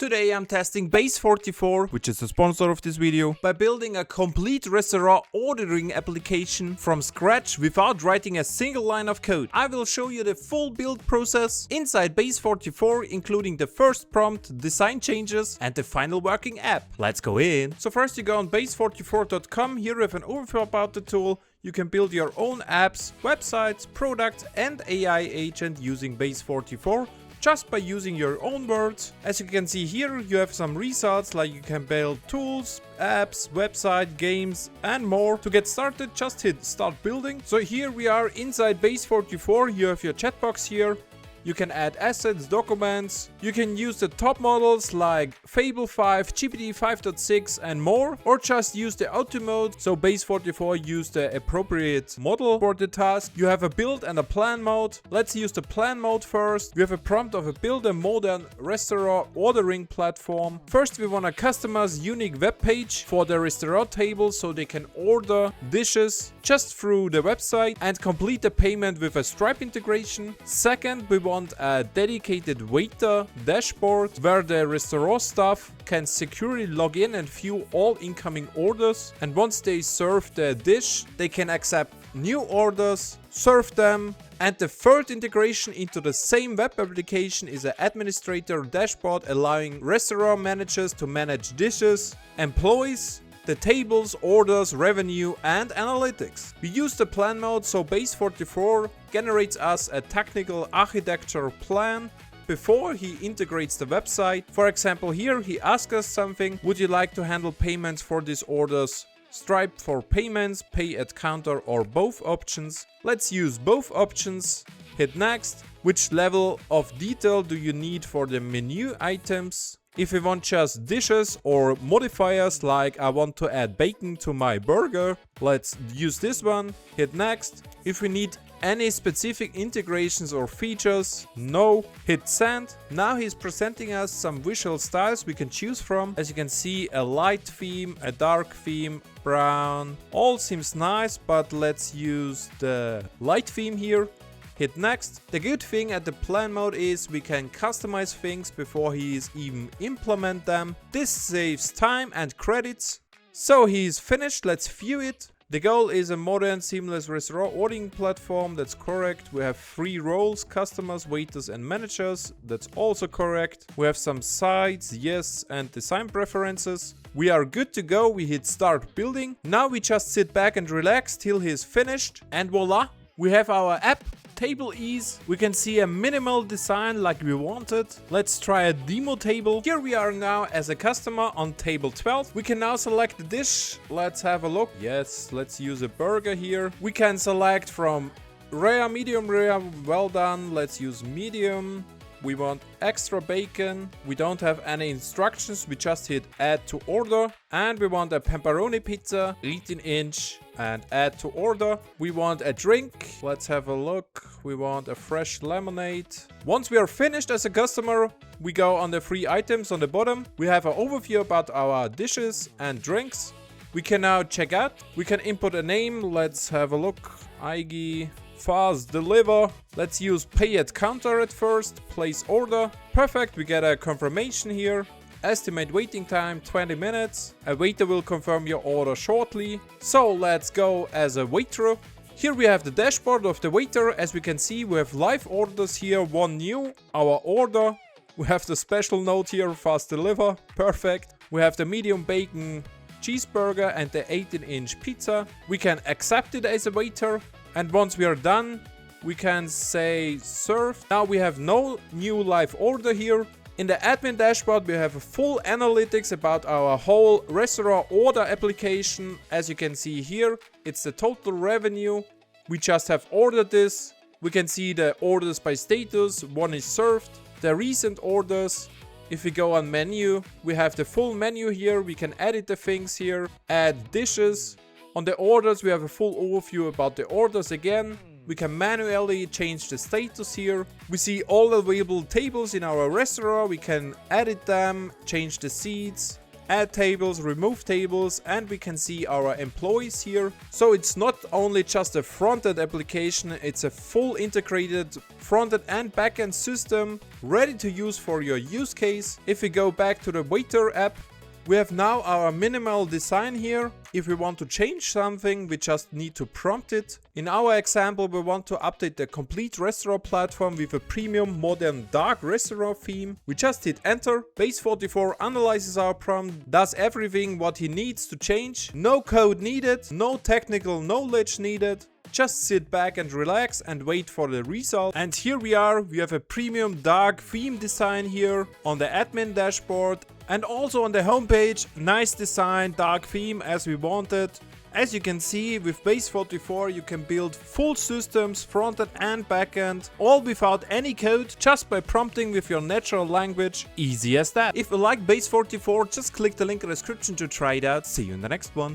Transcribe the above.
Today I'm testing Base44, which is the sponsor of this video, by building a complete restaurant ordering application from scratch without writing a single line of code. I will show you the full build process inside Base44, including the first prompt, design changes and the final working app. Let's go in. So first you go on base44.com. Here you have an overview about the tool. You can build your own apps, websites, products and AI agent using Base44. Just by using your own words. As you can see here, you have some results, like you can build tools, apps, website, games and more. To get started, just hit start building. So here we are inside Base44. You have your chat box here. You can add assets, documents. You can use the top models like Fable 5, GPT 5.6 and more, or just use the auto mode. So Base44 use the appropriate model for the task. You have a build and a plan mode. Let's use the plan mode first. We have a prompt of a build a modern restaurant ordering platform. First we want to customize unique web page for the restaurant table so they can order dishes just through the website and complete the payment with a Stripe integration. Second, we want a dedicated waiter dashboard where the restaurant staff can securely log in and view all incoming orders, and once they serve the dish they can accept new orders, serve them. And the third integration into the same web application is an administrator dashboard allowing restaurant managers to manage dishes, employees, the tables, orders, revenue and analytics. We use the plan mode, so Base44 generates us a technical architecture plan before he integrates the website. For example, here he asks us something: would you like to handle payments for these orders? Stripe for payments, pay at counter or both options. Let's use both options. Hit next. Which level of detail do you need for the menu items? If we want just dishes or modifiers like I want to add bacon to my burger, let's use this one. Hit next. If we need any specific integrations or features, no. Hit send. Now he's presenting us some visual styles we can choose from. As you can see, a light theme, a dark theme, brown. All seems nice, but let's use the light theme here. Hit next. The good thing at the plan mode is we can customize things before he's even implement them. This saves time and credits. So he's finished. Let's view it. The goal is a modern seamless restaurant ordering platform. That's correct. We have 3 roles: customers, waiters and managers. That's also correct. We have some sites, yes, and design preferences. We are good to go. We hit start building. Now we just sit back and relax till he's finished, and voila, we have our app. Table ease. We can see a minimal design like we wanted. Let's try a demo table. Here we are now as a customer on table 12. We can now select the dish. Let's have a look. Yes, let's use a burger here. We can select from rare, medium rare, well done. Let's use medium. We want extra bacon. We don't have any instructions. We just hit add to order. And we want a pepperoni pizza, 18-inch, and add to order. We want a drink. Let's have a look. We want a fresh lemonade. Once we are finished as a customer, we go on the 3 items on the bottom. We have an overview about our dishes and drinks. We can now check out. We can input a name. Let's have a look. Eigi. Fast deliver. Let's use pay at counter at first. Place order. Perfect. We get a confirmation here. Estimate waiting time 20 minutes. A waiter will confirm your order shortly. So let's go as a waiter. Here we have the dashboard of the waiter. As we can see, we have live orders here. 1 new. Our order. We have the special note here. Fast deliver. Perfect. We have the medium bacon cheeseburger and the 18-inch pizza. We can accept it as a waiter. And once we are done, we can say serve. Now we have no new live order here. In the admin dashboard, we have a full analytics about our whole restaurant order application. As you can see here, it's the total revenue. We just have ordered this. We can see the orders by status. 1 is served. The recent orders. If we go on menu, we have the full menu here. We can edit the things here. Add dishes. On the orders, we have a full overview about the orders again. We can manually change the status here. We see all available tables in our restaurant. We can edit them, change the seats, add tables, remove tables, and we can see our employees here. So it's not only just a front-end application, it's a full integrated front-end and back-end system ready to use for your use case. If we go back to the waiter app, we have now our minimal design here. If we want to change something, we just need to prompt it. In our example, we want to update the complete restaurant platform with a premium modern dark restaurant theme. We just hit enter. Base44 analyzes our prompt, does everything what he needs to change. No code needed, no technical knowledge needed. Just sit back and relax and wait for the result. And here we are, we have a premium dark theme design here on the admin dashboard. And also on the homepage, nice design, dark theme as we wanted. As you can see, with Base44 you can build full systems, frontend and backend, all without any code, just by prompting with your natural language. Easy as that. If you like Base44, just click the link in the description to try it out. See you in the next one.